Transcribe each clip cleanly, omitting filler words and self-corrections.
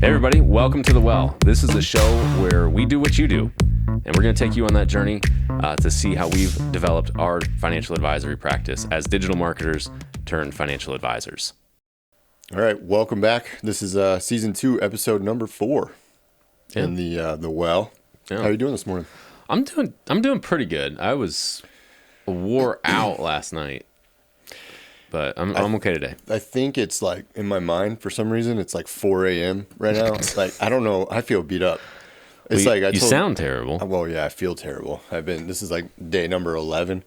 Hey everybody, welcome to The Well. This is a show where we do what you do, and we're going to take you on that journey to see how we've developed our financial advisory practice as digital marketers turned financial advisors. All right, welcome back. This is season 2, episode number 4 in the Well. Yeah. How are you doing this morning? I'm doing pretty good. I was wore out last night, but I'm okay today. I think it's like in my mind for some reason it's like 4 a.m. right now. Like I don't know. I feel beat up. It's Well, you sound terrible. Well, yeah, I feel terrible. This is like day number 11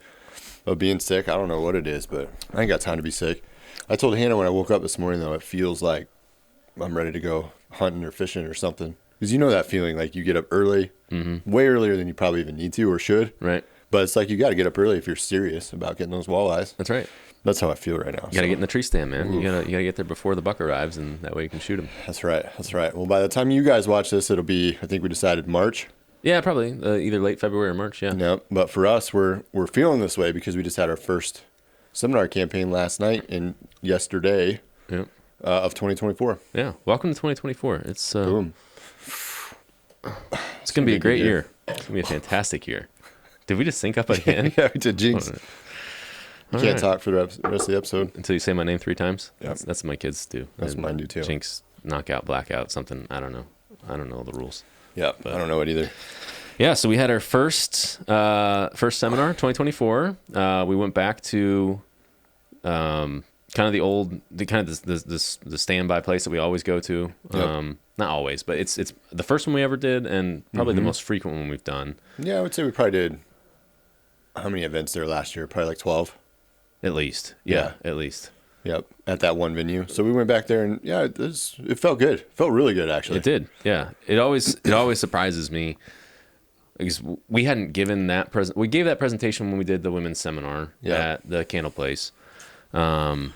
of being sick. I don't know what it is, but I ain't got time to be sick. I told Hannah when I woke up this morning though, it feels like I'm ready to go hunting or fishing or something. Because you know that feeling like you get up early, way earlier than you probably even need to or should. Right. But it's like you got to get up early if you're serious about getting those walleyes. That's right. That's how I feel right now. You got to get in the tree stand, man. You gotta get there before the buck arrives, and that way you can shoot him. That's right. Well, by the time you guys watch this, it'll be, I think we decided March. Yeah, probably either late February or March. Yeah. No, but for us, we're feeling this way because we just had our first seminar campaign last night and yesterday of 2024. Yeah. Welcome to 2024. It's Boom. It's gonna be a great year. It's gonna be a fantastic year. Did we just sync up again? Yeah, we did jinx. You can't right. talk for the rest of the episode. Until you say my name 3 times? Yep. That's what my kids do. That's And mine do too. Jinx, knockout, blackout, something. I don't know. I don't know the rules. Yeah, I don't know it either. Yeah, so we had our first seminar, 2024. We went back to kind of the standby place that we always go to. Yep. Not always, but it's the first one we ever did, and probably the most frequent one we've done. Yeah, I would say we probably did. How many events there last year? Probably like 12. At least. Yeah, at least. Yep, at that one venue. So we went back there, and yeah, it felt good. It felt really good, actually. It did. Yeah, it always surprises me because we hadn't given that we gave that presentation when we did the women's seminar at the Candle Place, but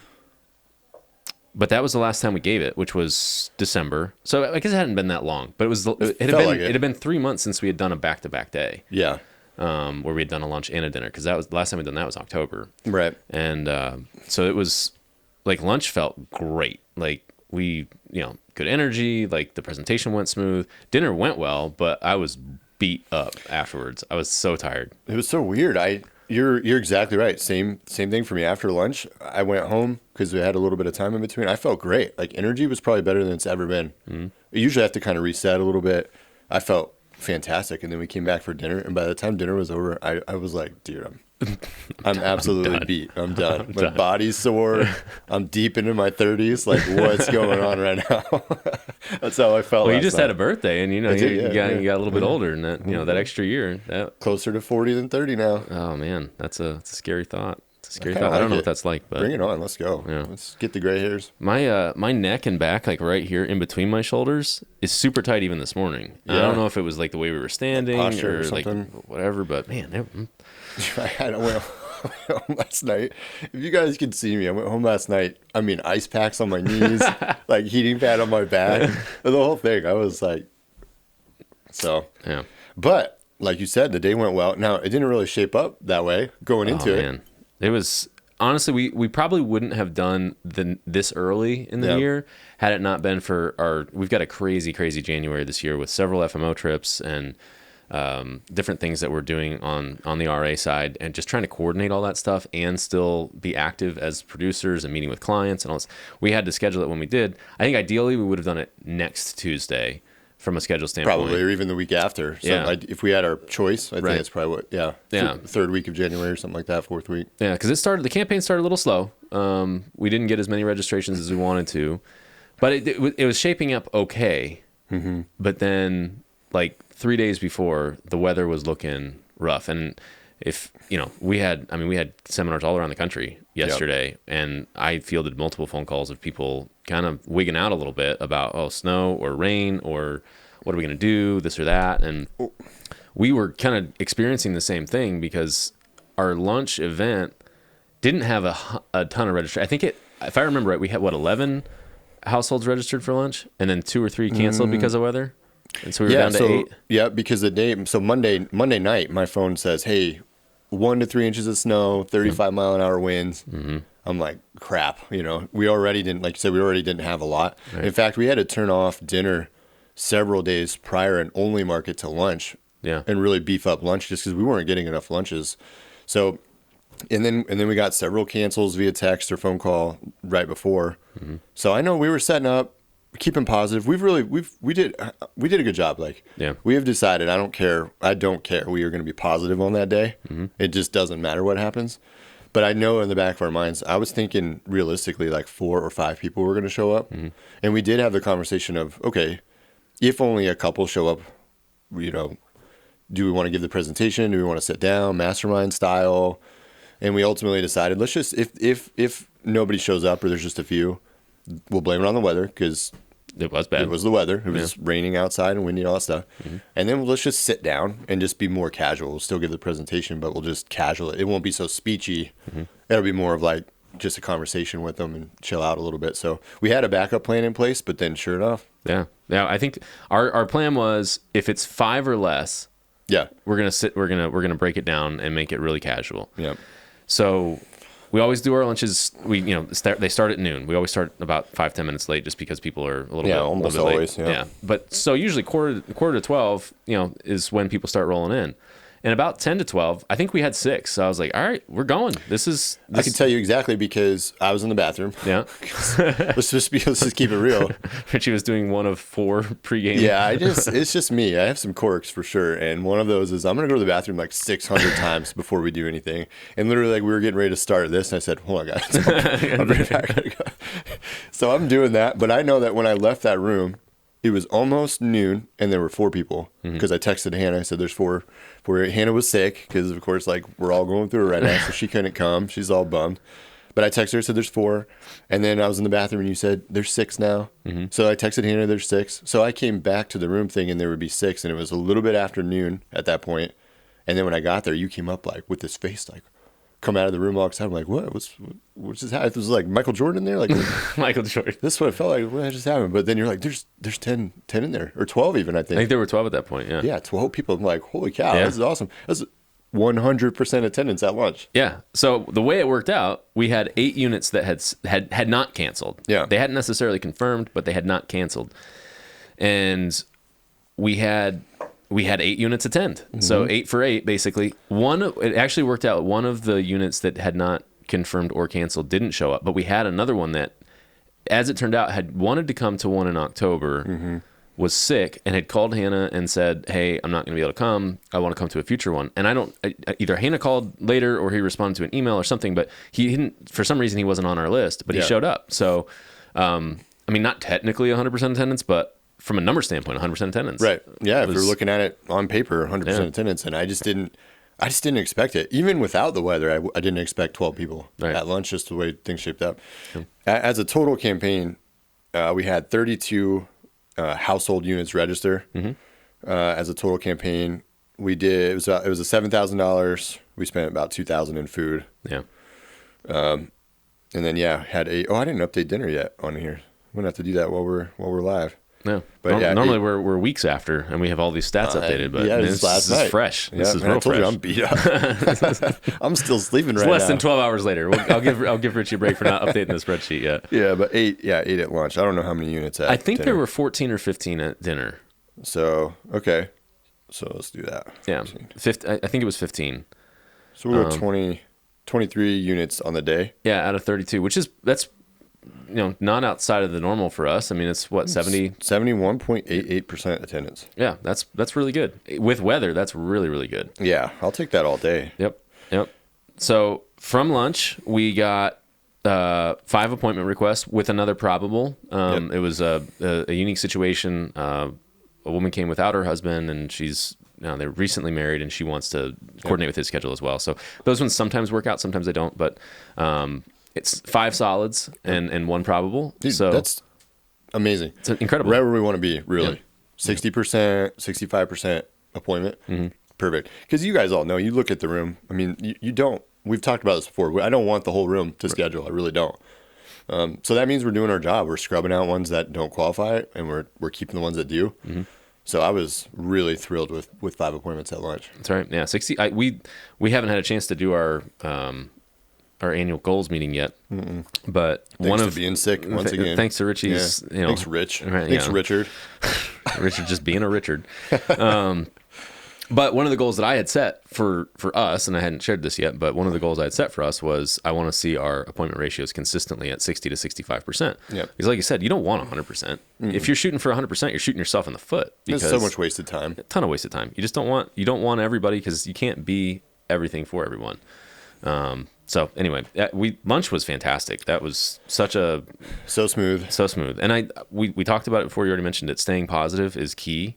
that was the last time we gave it, which was December. So I guess it hadn't been that long, but it had been 3 months since we had done a back-to-back day. Yeah. Where we had done a lunch and a dinner, because that was the last time we'd done that was October. Right. And so it was like lunch felt great. Like we, good energy, like the presentation went smooth. Dinner went well, but I was beat up afterwards. I was so tired. It was so weird. You're exactly right. Same thing for me. After lunch, I went home because we had a little bit of time in between. I felt great. Like energy was probably better than it's ever been. Mm-hmm. I usually have to kind of reset a little bit. I felt fantastic, and then we came back for dinner, and by the time dinner was over, I was like, dude, I'm absolutely beat. I'm done. My body's sore. I'm deep into my 30s. Like, what's going on right now? That's how I felt. Well, you just had a birthday, and you got a little bit older, and that that extra year, closer to 40 than 30 now. Oh man, it's a scary thought. It's a scary thought. I don't know what that's like, but bring it on. Let's go. Yeah. Let's get the gray hairs. My neck and back, like right here in between my shoulders, is super tight even this morning. Yeah. I don't know if it was like the way we were standing or like whatever, but man, I went home last night. If you guys could see me, I went home last night. I mean, ice packs on my knees, like heating pad on my back, the whole thing. I was like, yeah. But like you said, the day went well. Now it didn't really shape up that way going into it. It was honestly, we probably wouldn't have done this early in the year had it not been for we've got a crazy January this year with several FMO trips and different things that we're doing on the RA side, and just trying to coordinate all that stuff and still be active as producers and meeting with clients and all this. We had to schedule it when we did. I think ideally we would have done it next Tuesday from a schedule standpoint. Probably, or even the week after. So if we had our choice, I think it's probably third week of January or something like that, fourth week. Yeah, because the campaign started a little slow. We didn't get as many registrations as we wanted to, but it was shaping up okay. Mm-hmm. But then, like 3 days before, the weather was looking rough, and we had seminars all around the country yesterday, and I fielded multiple phone calls of people kind of wigging out a little bit about snow or rain or what are we going to do, this or that, and we were kind of experiencing the same thing because our lunch event didn't have a ton of registration. I think if I remember right, we had 11 households registered for lunch, and then 2 or 3 canceled because of weather, and so we were down to 8. Yeah, because Monday night, my phone says, hey, 1 to 3 inches of snow, 35 mile an hour winds. Mm-hmm. I'm like, crap, you know, we already didn't, like you said, we already didn't have a lot. Right. In fact, we had to turn off dinner several days prior and only market to lunch. Yeah. And really beef up lunch just because we weren't getting enough lunches. So, and then we got several cancels via text or phone call right before. Mm-hmm. So I know we were setting up, keeping positive. We did a good job. Like, yeah, we have decided, I don't care. We are going to be positive on that day. Mm-hmm. It just doesn't matter what happens. But I know in the back of our minds, I was thinking realistically like 4 or 5 people were going to show up. Mm-hmm. And we did have the conversation of, okay, if only a couple show up, you know, do we want to give the presentation? Do we want to sit down, mastermind style? And we ultimately decided, let's just, if nobody shows up or there's just a few, we'll blame it on the weather because it was bad. It was the weather. It was raining outside and windy and all that stuff. Mm-hmm. And then let's just sit down and just be more casual. We'll still give the presentation, but we'll just casual it. It won't be so speechy. Mm-hmm. It'll be more of like just a conversation with them and chill out a little bit. So we had a backup plan in place, but then sure enough. Yeah. I think our plan was if it's 5 or less, we're gonna break it down and make it really casual. Yeah. So we always do our lunches. They start at noon. We always start about 5-10 minutes late, just because people are a little bit almost a little bit always. Late. Yeah. But so usually quarter to 12, is when people start rolling in. And about 10 to 12, I think we had 6. So I was like, all right, we're going. I can tell you exactly because I was in the bathroom. Yeah. let's just keep it real. Richy was doing one of 4 pregame. Yeah, it's just me. I have some quirks for sure. And one of those is I'm going to go to the bathroom like 600 times before we do anything. And literally, like, we were getting ready to start this. And I said, hold on, guys. I'll be right back. So I'm doing that. But I know that when I left that room, it was almost noon and there were 4 people because I texted Hannah. I said, there's 4. Hannah was sick because, of course, like, we're all going through it right now. So she couldn't come. She's all bummed. But I texted her, said there's 4. And then I was in the bathroom and you said there's 6 now. Mm-hmm. So I texted Hannah, there's 6. So I came back to the room thinking there would be 6. And it was a little bit after noon at that point. And then when I got there, you came up like with this face, like, come out of the room all excited. I'm like, what's just happened? It was like Michael Jordan there, like Michael Jordan. This is what it felt like. What just happened? But then you're like, there's 10 in there, or 12 even. I think there were 12 at that point. Yeah. Yeah, 12 people. I'm like, holy cow, This is awesome. That's 100% attendance at lunch. Yeah. So the way it worked out, we had 8 units that had not canceled. Yeah. They hadn't necessarily confirmed, but they had not canceled, and we had 8 units attend. Mm-hmm. So 8 for 8, basically. It actually worked out. One of the units that had not confirmed or canceled didn't show up, but we had another one that, as it turned out, had wanted to come to one in October, was sick, and had called Hannah and said, hey, I'm not going to be able to come. I want to come to a future one. And either Hannah called later or he responded to an email or something, but he didn't, for some reason, he wasn't on our list, but he showed up. So, not technically 100% attendance, but from a number standpoint, 100% attendance. Right. Yeah. If you're looking at it on paper, 100% attendance. And I just didn't expect it. Even without the weather, I didn't expect 12 people at lunch, just the way things shaped up. Yeah. As a total campaign, we had 32 household units register. Mm-hmm. As a total campaign, it was $7,000. We spent about $2,000 in food. Yeah. And then had I didn't update dinner yet on here. I'm gonna have to do that while we're live. No, but normally we're weeks after, and we have all these stats updated. But this is fresh. This is real I told fresh. you I'm beat up. I'm still sleeping right now. Less than 12 hours later. I'll give Richy a break for not updating the spreadsheet yet. Yeah, but 8 at lunch. I don't know how many units at. I think there were 14 or 15 at dinner. So okay, so let's do that. 15. Yeah, I think it was 15. So we were 23 units on the day. Yeah, out of 32, that's not outside of the normal for us. I mean, it's what, 71.88% attendance. Yeah, that's really good. With weather, that's really, really good. Yeah, I'll take that all day. Yep. So from lunch, we got 5 appointment requests with another probable. It was a unique situation. A woman came without her husband, and they're recently married, and she wants to coordinate with his schedule as well. So those ones sometimes work out, sometimes they don't. But it's 5 solids and 1 probable. Dude, so that's amazing. It's incredible. Right where we want to be, really. 60%, 65% appointment. Mm-hmm. Perfect. Because you guys all know, you look at the room. I mean, you don't. We've talked about this before. I don't want the whole room to schedule. I really don't. So that means we're doing our job. We're scrubbing out ones that don't qualify, and we're keeping the ones that do. Mm-hmm. So I was really thrilled with 5 appointments at lunch. That's right. Yeah, 60. We haven't had a chance to do our our annual goals meeting yet. But Thanks to being sick once again. Thanks to Richy's, Thanks, Rich. Right, Thanks, Richard. Richard just being a Richard. But one of the goals that I had set for us, and I hadn't shared this yet, but one of the goals I had set for us was I want to see our appointment ratios consistently at 60 to 65%. Yep. Because like you said, you don't want 100%. If you're shooting for 100%, you're shooting yourself in the foot. There's so much wasted time. A ton of wasted time. You just don't want everybody, because you can't be everything for everyone. So anyway, lunch was fantastic. That was so smooth. And we talked about it before. You already mentioned it. Staying positive is key.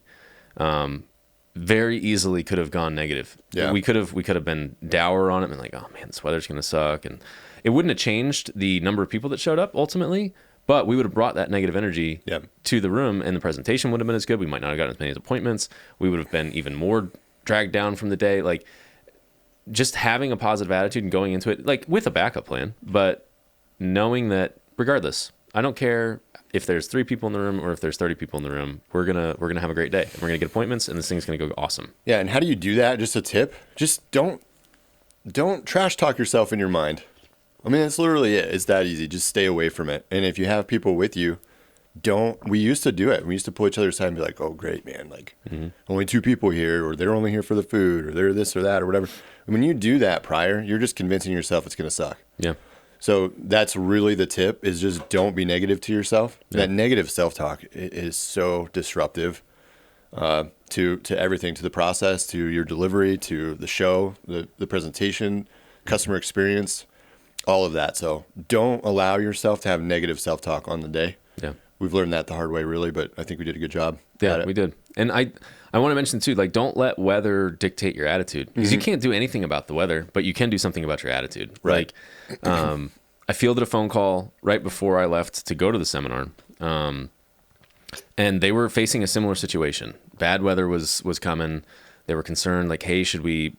Very easily could have gone negative. Yeah. We could have been dour on it and like, oh man, this weather's going to suck. And it wouldn't have changed the number of people that showed up ultimately, but we would have brought that negative energy to the room, and the presentation would have been as good. We might not have gotten as many appointments. We would have been even more dragged down from the day. Like, just having a positive attitude and going into it, like, with a backup plan, but knowing that regardless, I don't care if there's 3 people in the room or if there's 30 people in the room, we're gonna have a great day. We're gonna get appointments, and this thing's gonna go awesome. Yeah, and how do you do that? Just a tip: just don't trash talk yourself in your mind. I mean, that's literally it. It's that easy. Just stay away from it. And if you have people with you, we used to do it. We used to pull each other aside and be like, "Oh, great, man! Like, only 2 people here, or they're only here for the food, or they're this or that, or whatever." And when you do that prior, you're just convincing yourself it's gonna suck. Yeah. So that's really the tip, is just don't be negative to yourself. Yeah. That negative self-talk is so disruptive to everything, to the process, to your delivery, to the show, the presentation, customer experience, all of that. So don't allow yourself to have negative self-talk on the day. Yeah. We've learned that the hard way, really, but I think we did a good job. Yeah, we did. And I want to mention too, like, don't let weather dictate your attitude, because you can't do anything about the weather, but you can do something about your attitude. Right. Like, I fielded a phone call right before I left to go to the seminar. And they were facing a similar situation. Bad weather was coming. They were concerned, like, hey, should we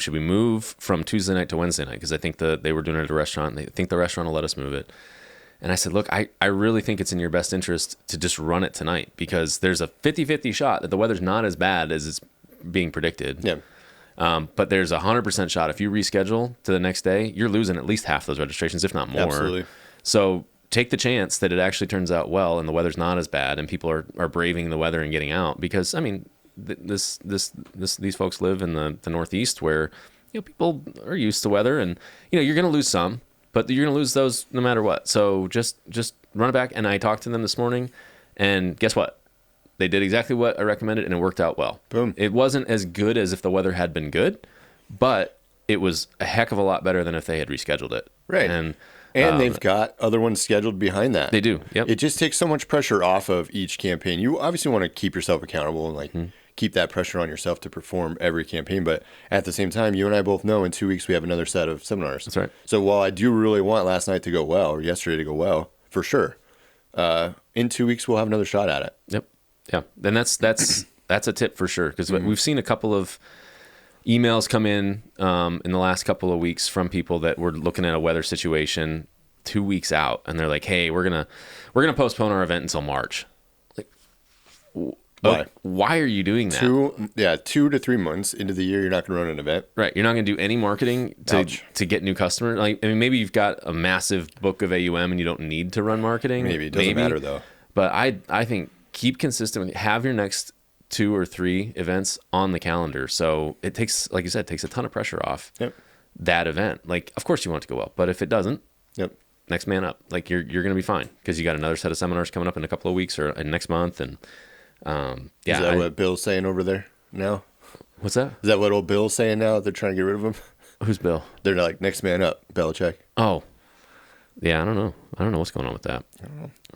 move from Tuesday night to Wednesday night? Because I think they were doing it at a restaurant. They think the restaurant will let us move it. And I said, look, I really think it's in your best interest to just run it tonight, because there's a 50-50 shot that the weather's not as bad as it's being predicted. Yeah. But there's a 100% shot if you reschedule to the next day, you're losing at least half those registrations, if not more. Absolutely. So take the chance that it actually turns out well and the weather's not as bad and people are braving the weather and getting out. Because I mean, these folks live in the Northeast, where, you know, people are used to weather, and, you know, you're going to lose some, but you're going to lose those no matter what. So just run it back. And I talked to them this morning, and guess what? They did exactly what I recommended, and it worked out well. Boom. It wasn't as good as if the weather had been good, but it was a heck of a lot better than if they had rescheduled it. Right. And they've got other ones scheduled behind that. They do. Yep. It just takes so much pressure off of each campaign. You obviously want to keep yourself accountable and, like, keep that pressure on yourself to perform every campaign. But at the same time, you and I both know in 2 weeks we have another set of seminars. That's right. So while I do really want last night to go well, or yesterday to go well, for sure, in 2 weeks we'll have another shot at it. Yep. Yeah. And that's a tip for sure, because we've seen a couple of emails come in the last couple of weeks from people that were looking at a weather situation 2 weeks out, and they're like, "Hey, we're gonna postpone our event until March." Like, why are you doing that? 2 to 3 months into the year, you're not going to run an event. Right. You're not going to do any marketing to get new customers. Like, I mean, maybe you've got a massive book of AUM and you don't need to run marketing. Maybe. It doesn't matter, though. But I think keep consistent. Have your next 2 or 3 events on the calendar. So it takes, like you said, takes a ton of pressure off that event. Like, of course you want it to go well, but if it doesn't, next man up. Like, you're going to be fine, because you got another set of seminars coming up in a couple of weeks or next month. And is that what Bill's saying over there now? What's that? Is that what old Bill's saying now? They're trying to get rid of him? Who's Bill? They're like, next man up, Belichick. Oh, yeah. I don't know what's going on with that. I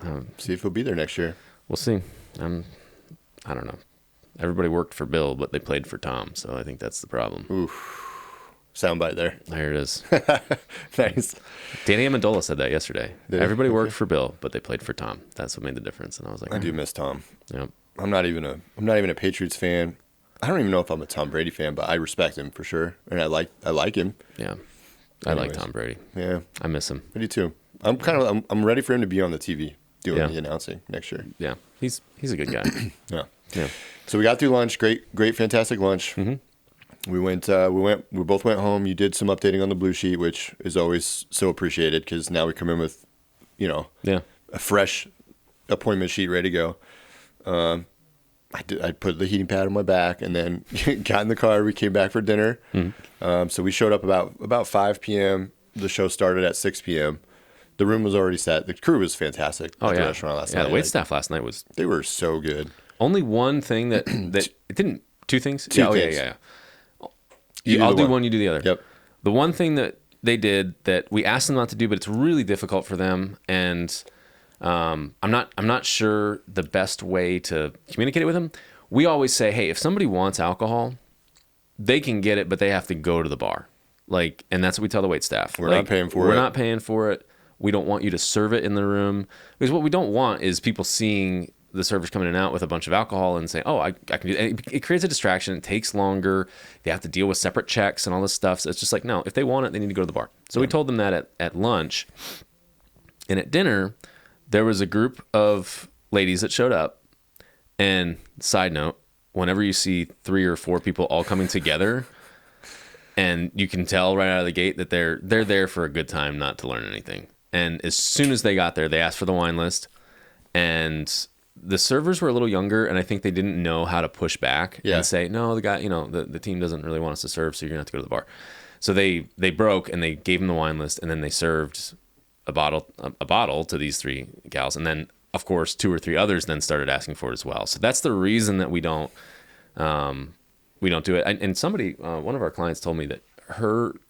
don't know. See if he'll be there next year. We'll see. I don't know. Everybody worked for Bill, but they played for Tom. So I think that's the problem. Oof. Soundbite there. There it is. Nice. Danny Amendola said that yesterday. Everybody worked for Bill, but they played for Tom. That's what made the difference. And I was like, I do miss Tom. Yep. I'm not even a Patriots fan. I don't even know if I'm a Tom Brady fan, but I respect him for sure, and I like him. Yeah. I like Tom Brady. Yeah. I miss him. I do too. I'm ready for him to be on the TV doing the announcing next year. Yeah. He's a good guy. Yeah. Yeah. So we got through lunch. Great, fantastic lunch. We both went home. You did some updating on the blue sheet, which is always so appreciated because now we come in with, Yeah. a fresh appointment sheet ready to go. I put the heating pad on my back and then got in the car. We came back for dinner. So we showed up about 5 p.m. The show started at 6 p.m. The room was already set. The crew was fantastic at the restaurant last night. Yeah, the wait staff last night they were so good. only one thing that it didn't. Two things. Two things. Yeah. I'll do one. You do the other. Yep. The one thing that they did that we asked them not to do, but it's really difficult for them, and I'm not sure the best way to communicate it with them. We always say, hey, if somebody wants alcohol, they can get it, but they have to go to the bar. And that's what we tell the wait staff. We're not paying for it. We're not paying for it. We don't want you to serve it in the room, because what we don't want is people seeing the servers coming in and out with a bunch of alcohol and saying, oh, I can do that. It creates a distraction. It takes longer. They have to deal with separate checks and all this stuff. So it's just like, no, if they want it, they need to go to the bar. So we told them that at lunch. And at dinner, there was a group of ladies that showed up. And side note, whenever you see 3 or 4 people all coming together, and you can tell right out of the gate that they're there for a good time, not to learn anything. And as soon as they got there, they asked for the wine list. And the servers were a little younger, and I think they didn't know how to push back and say, no, the guy, the team doesn't really want us to serve, so you're going to have to go to the bar. So they broke, and they gave them the wine list, and then they served a bottle to these 3 gals. And then, of course, 2 or 3 others then started asking for it as well. So that's the reason that we don't do it. And somebody, one of our clients told me that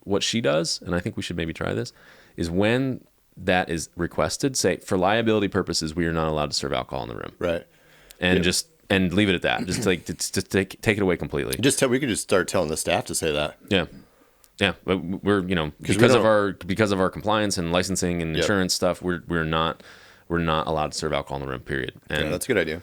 what she does, and I think we should maybe try this, is when that is requested, say, for liability purposes, we are not allowed to serve alcohol in the room. Right. And and leave it at that. Just take it away completely. We could just start telling the staff to say that. Yeah. Yeah. But we're, because of our compliance and licensing and insurance stuff, we're not allowed to serve alcohol in the room, period. And that's a good idea.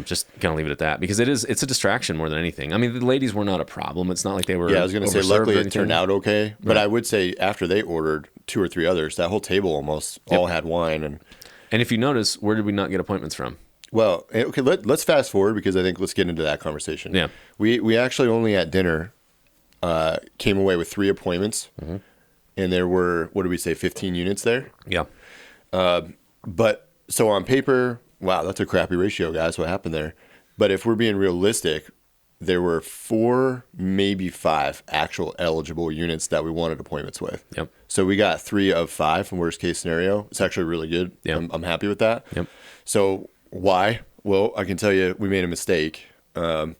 Just kind of leave it at that, because it's a distraction more than anything. I mean, the ladies were not a problem. It's not like they were. Yeah, I was going to say, luckily it turned out okay. But I would say after they ordered 2 or 3 others, that whole table almost all had wine. And if you notice, where did we not get appointments from? Well, okay, let's fast forward, because I think let's get into that conversation. Yeah. We actually only at dinner came away with 3 appointments, and there were, what did we say, 15 units there? Yeah. But so on paper, wow, that's a crappy ratio, guys. What happened there? But if we're being realistic, there were 4, maybe 5 actual eligible units that we wanted appointments with. Yep. So we got 3 of 5 in worst case scenario. It's actually really good. Yep. I'm happy with that. Yep. So why? Well, I can tell you we made a mistake. We're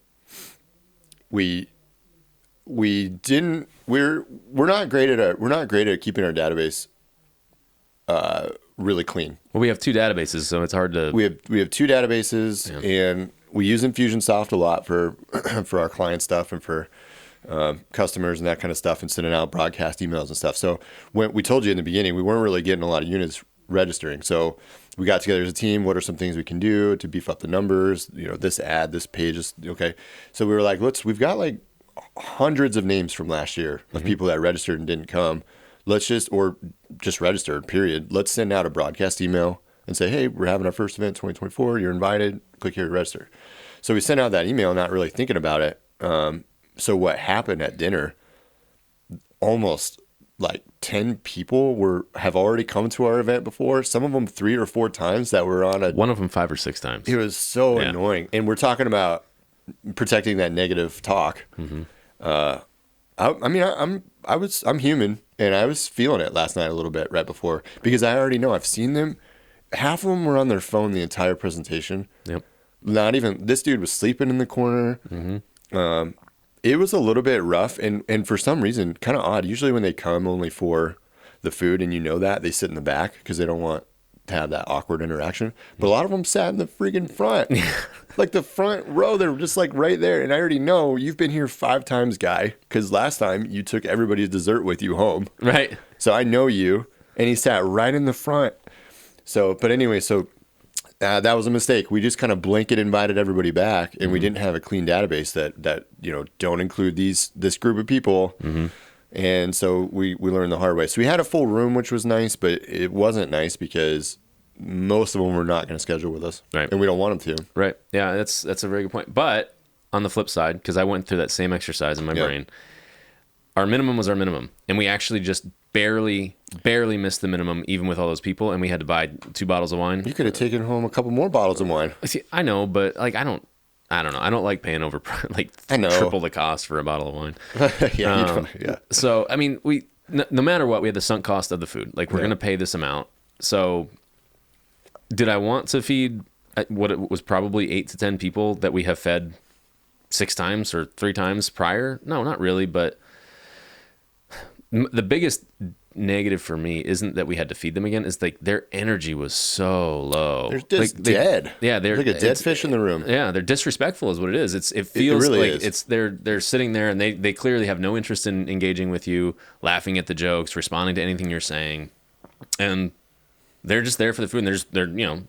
not great at keeping our database really clean. Well, we have 2 databases, so it's hard to. We have 2 databases, and we use Infusionsoft a lot for for our client stuff and for customers and that kind of stuff, and sending out broadcast emails and stuff. So when we told you in the beginning, we weren't really getting a lot of units registering. So we got together as a team. What are some things we can do to beef up the numbers? This ad, this page is okay. So we were like, we've got like hundreds of names from last year of people that registered and didn't come. Let's just registered, period. Let's send out a broadcast email and say, hey, we're having our first event 2024. You're invited. Click here to register. So we sent out that email, not really thinking about it. So what happened at dinner, almost like 10 people have already come to our event before. Some of them 3 or 4 times that were on one of them 5 or 6 times. It was so annoying. And we're talking about protecting that negative talk. I'm human, and I was feeling it last night a little bit right before, because I already know I've seen them. Half of them were on their phone the entire presentation. Yep. Not even, this dude was sleeping in the corner. It was a little bit rough, and for some reason, kind of odd. Usually when they come only for the food, and they sit in the back because they don't want to have that awkward interaction. But a lot of them sat in the freaking front. Like the front row, they were just like right there. And I already know you've been here 5 times, guy, because last time you took everybody's dessert with you home. Right. So I know you. And he sat right in the front. So, but anyway, that was a mistake. We just kind of blanket invited everybody back, and we didn't have a clean database that don't include this group of people. And so we learned the hard way. So we had a full room, which was nice, but it wasn't nice because most of them were not going to schedule with us. Right. And we don't want them to. Right. Yeah, that's a very good point. But on the flip side, because I went through that same exercise in my Yep. brain. Our minimum was our minimum, and we actually just barely missed the minimum, even with all those people, and we had to buy 2 bottles of wine. You could have taken home a couple more bottles of wine. See, I know, but like I don't know. I don't like paying over like I know. triple the cost for a bottle of wine. Yeah. So I mean, no matter what, we had the sunk cost of the food. Like we're gonna pay this amount. So did I want to feed what it was probably 8 to 10 people that we have fed 6 times or 3 times prior? No, not really. But the biggest negative for me isn't that we had to feed them again. It's like their energy was so low. They're just like, dead. Yeah, they're like a dead fish in the room. Yeah, they're disrespectful is what it is. It feels really like is. they're sitting there and they clearly have no interest in engaging with you, laughing at the jokes, responding to anything you're saying. And they're just there for the food, and they're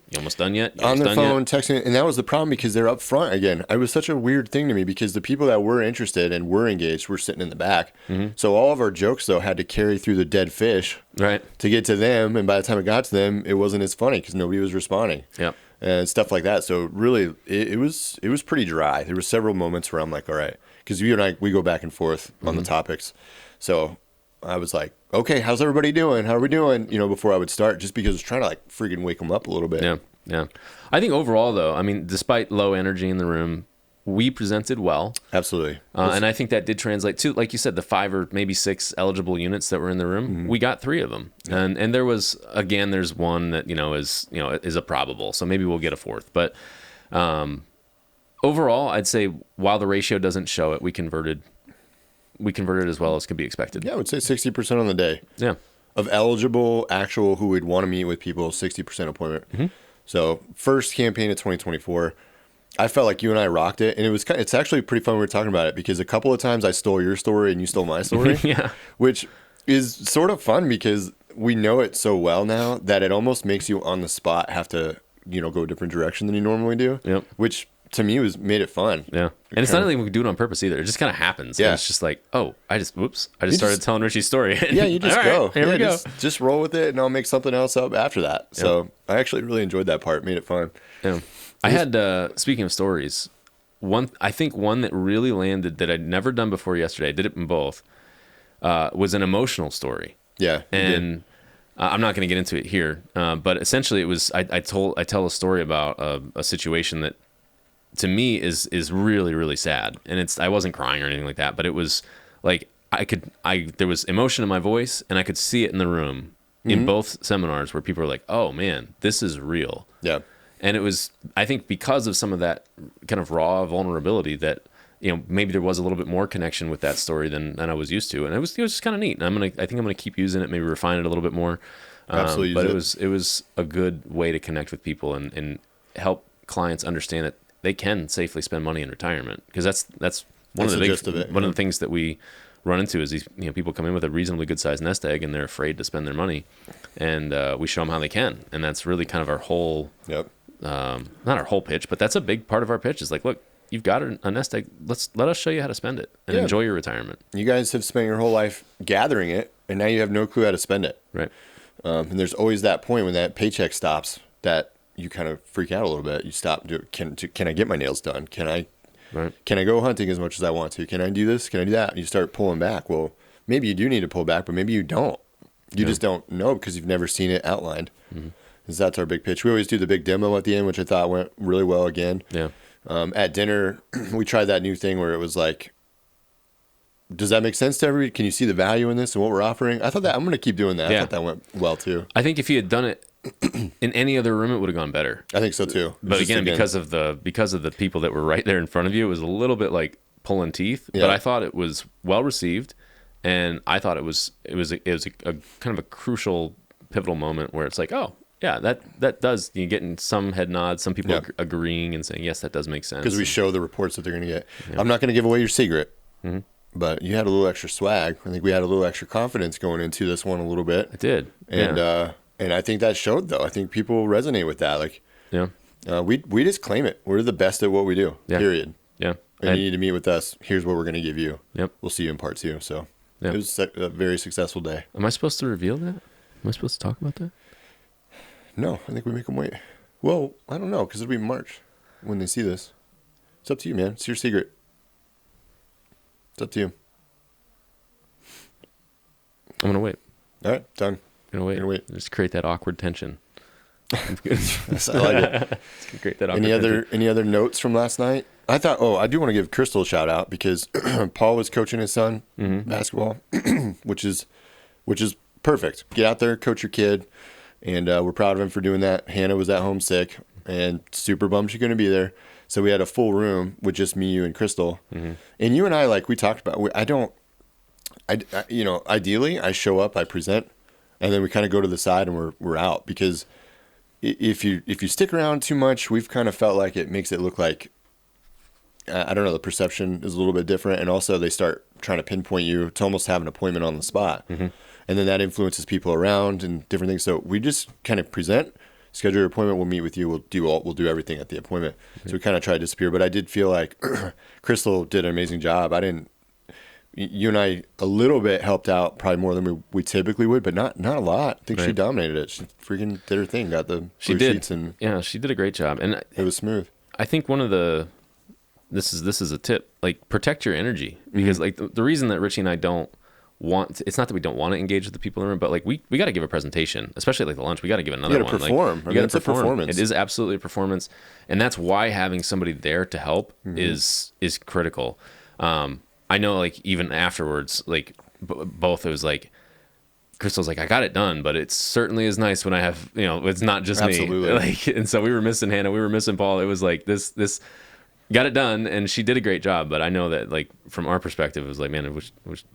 you almost done yet? On their phone, texting, and that was the problem because they're up front again. It was such a weird thing to me because the people that were interested and were engaged were sitting in the back. Mm-hmm. So all of our jokes, though, had to carry through the dead fish to get to them, and by the time it got to them, it wasn't as funny because nobody was responding. Yep. And stuff like that. So really, it was pretty dry. There were several moments where I'm like, all right, because you and I, we go back and forth on the topics. So I was like, okay, how's everybody doing? How are we doing? Before I would start, just because I was trying to like freaking wake them up a little bit. Yeah. I think overall, though, I mean, despite low energy in the room, we presented well. Absolutely. And I think that did translate to, like you said, the 5 or maybe 6 eligible units that were in the room. Mm-hmm. We got 3 of them. Yeah. And there was, again, there's one that, is a probable. So maybe we'll get a 4th. But overall, I'd say while the ratio doesn't show it, we converted as well as could be expected. Yeah, I would say 60% on the day. Yeah. Of eligible, actual, who would want to meet with people, 60% appointment. Mm-hmm. So first campaign of 2024, I felt like you and I rocked it. And it's actually pretty fun when we were talking about it because a couple of times I stole your story and you stole my story. Yeah. Which is sort of fun because we know it so well now that it almost makes you on the spot have to, go a different direction than you normally do. Yep. Which to me made it fun. Yeah. And it's not like we do it on purpose either. It just kind of happens. Yeah. And it's just like, oh, I just started telling Richie's story. Yeah, you just go. Here we go. Just roll with it and I'll make something else up after that. So I actually really enjoyed that part. Made it fun. Yeah. I had, speaking of stories, I think one that really landed that I'd never done before yesterday, I did it in both, was an emotional story. Yeah. And I'm not going to get into it here, but essentially it was, I tell a story about a situation that to me is really, really sad. And I wasn't crying or anything like that, but it was like, there was emotion in my voice and I could see it in the room in both seminars where people were like, oh man, this is real. Yeah. And it was, I think because of some of that kind of raw vulnerability that, maybe there was a little bit more connection with that story than I was used to. And it was just kind of neat. And I think I'm going to keep using it, maybe refine it a little bit more. Absolutely. But it was a good way to connect with people and help clients understand that they can safely spend money in retirement. Because that's one of the things that we run into is these, people come in with a reasonably good sized nest egg and they're afraid to spend their money. And we show them how they can. And that's really kind of our whole, not our whole pitch, but that's a big part of our pitch is like, look, you've got a nest egg. Let us show you how to spend it and enjoy your retirement. You guys have spent your whole life gathering it, and now you have no clue how to spend it. Right. And there's always that point when that paycheck stops that you kind of freak out a little bit. You stop. Can I get my nails done? Can I go hunting as much as I want to? Can I do this? Can I do that? And you start pulling back. Well, maybe you do need to pull back, but maybe you don't. You just don't know because you've never seen it outlined. Mm-hmm. That's our big pitch. We always do the big demo at the end, which I thought went really well again. Yeah. At dinner, we tried that new thing where it was like, does that make sense to everybody? Can you see the value in this and what we're offering? I thought that I'm going to keep doing that. I thought that went well too. I think if you had done it in any other room, it would have gone better. I think so too. But again, because of the people that were right there in front of you, it was a little bit like pulling teeth. Yeah. But I thought it was well received, and I thought it was a kind of a crucial, pivotal moment where it's like, oh. Yeah, that does. You're getting some head nods, some people agreeing and saying, yes, that does make sense. Because we show the reports that they're going to get. Yeah. I'm not going to give away your secret, but you had a little extra swag. I think we had a little extra confidence going into this one a little bit. I did. And and I think that showed, though. I think people resonate with that. Like, we just claim it. We're the best at what we do, period. Yeah. And you need to meet with us. Here's what we're going to give you. Yep. We'll see you in part 2. So it was a very successful day. Am I supposed to reveal that? Am I supposed to talk about that? No, I think we make them wait. Well, I don't know, because it'll be March when they see this. It's up to you, man. It's your secret. It's up to you. I'm gonna wait. All right, done. I'm gonna wait. Just create that awkward tension. Yes, I like it. Create that awkward tension. Any other notes from last night? I thought, I do want to give Crystal a shout out because Paul was coaching his son basketball, which is perfect. Get out there, coach your kid, and we're proud of him for doing that. Hannah was at home sick and super bummed she couldn't be there. So we had a full room with just me, you, and Crystal. And you and I, like we talked about, ideally I show up, I present, and then we kind of go to the side and we're out, because if you stick around too much, we've kind of felt like it makes it look like, I don't know, the perception is a little bit different. And also they start trying to pinpoint you to almost have an appointment on the spot. And then that influences people around and different things. So we just kind of present, schedule your appointment. We'll meet with you. We'll do everything at the appointment. So we kind of try to disappear, but I did feel like Crystal did an amazing job. You and I a little bit helped out, probably more than we typically would, but not a lot. I think she dominated it. She freaking did her thing, got the blue sheets, and she did a great job. And it was smooth. I think one of this is a tip, like protect your energy, because like the reason that Richie and I don't want it's not that we don't want to engage with the people in the room, but like we got to give a presentation, especially like the lunch. We got to give another one. Perform. Like, you got to perform. Performance. It is absolutely a performance, and that's why having somebody there to help is critical. I know, like even afterwards, like both, it was like Crystal's like, I got it done, but it certainly is nice when I have, it's not just me. Like, and so we were missing Hannah, we were missing Paul. It was like this got it done, and she did a great job. But I know that, like, from our perspective, it was like, man, I wish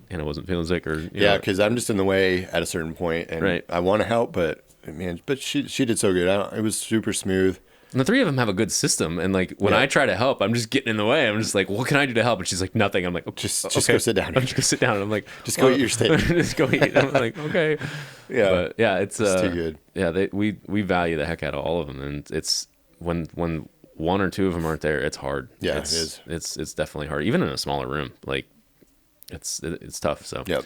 Hannah wasn't feeling sick, or because I'm just in the way at a certain point, and I want to help, but she did so good. It was super smooth. And the three of them have a good system, and like when I try to help, I'm just getting in the way. I'm just like, what can I do to help? And she's like, nothing. I'm like, okay, just go sit down. I'm just go sit down. And I'm like, just go eat your steak. Just go eat. I'm like, okay, but it's too good. Yeah, we value the heck out of all of them, and it's when one or two of them aren't there, it's hard. Yeah, it is. It's definitely hard, even in a smaller room. Like it's tough. So yep.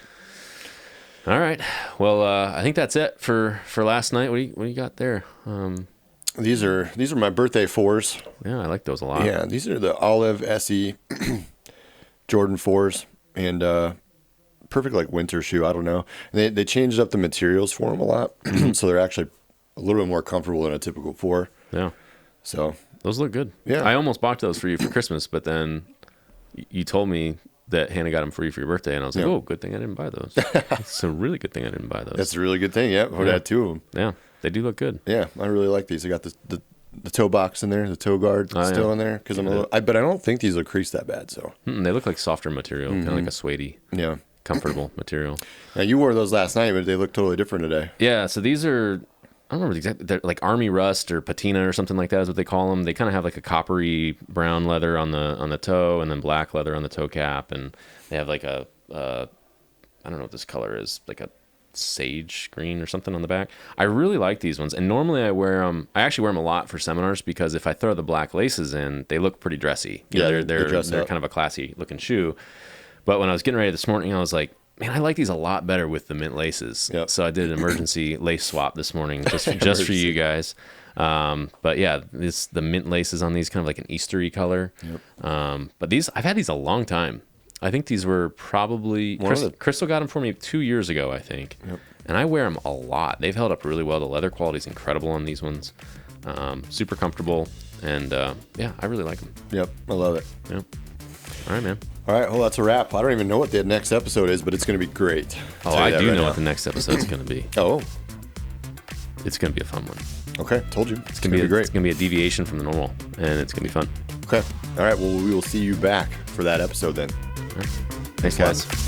All right. Well, I think that's it for last night. What do you got there? These are my birthday 4s. Yeah, I like those a lot. Yeah, these are the Olive SE Jordan 4s, and perfect like winter shoe. I don't know. And they changed up the materials for them a lot, so they're actually a little bit more comfortable than a typical 4. Yeah. So those look good. Yeah. I almost bought those for you for Christmas, but then you told me that Hannah got them for you for your birthday, and I was like, oh, good thing I didn't buy those. It's a really good thing I didn't buy those. That's a really good thing. Yeah, we had 2 of them. Yeah. They do look good. Yeah, I really like these. I got the toe box in there, the toe guard still in there, because but I don't think these will crease that bad. So they look like softer material, kind of like a suede-y, comfortable material. Now you wore those last night, but they look totally different today. Yeah, so these are, I don't remember exactly, they're like army rust or patina or something like that is what they call them. They kind of have like a coppery brown leather on the toe, and then black leather on the toe cap, and they have like a I don't know what this color is, like a sage green or something on the back. I really like these ones, and normally I actually wear them a lot for seminars, because if I throw the black laces in, they look pretty dressy. They're kind of a classy looking shoe. But when I was getting ready this morning, I was like, man, I like these a lot better with the mint laces. Yep. So I did an emergency lace swap this morning just for you guys. But yeah, the mint laces on these, kind of like an Eastery color. Yep. But I've had these a long time. I think these were probably Crystal got them for me 2 years ago, I think. Yep. And I wear them a lot. They've held up really well. The leather quality is incredible on these ones. Super comfortable, and I really like them. Yep, I love it. Yeah. All right, man. All right, well, that's a wrap. I don't even know what the next episode is, but it's going to be great. I do know what the next episode is going to be. Oh. It's going to be a fun one. Okay, told you. It's going to be great. It's going to be a deviation from the normal, and it's going to be fun. Okay. All right, well, we will see you back for that episode then. All right. Thanks, guys.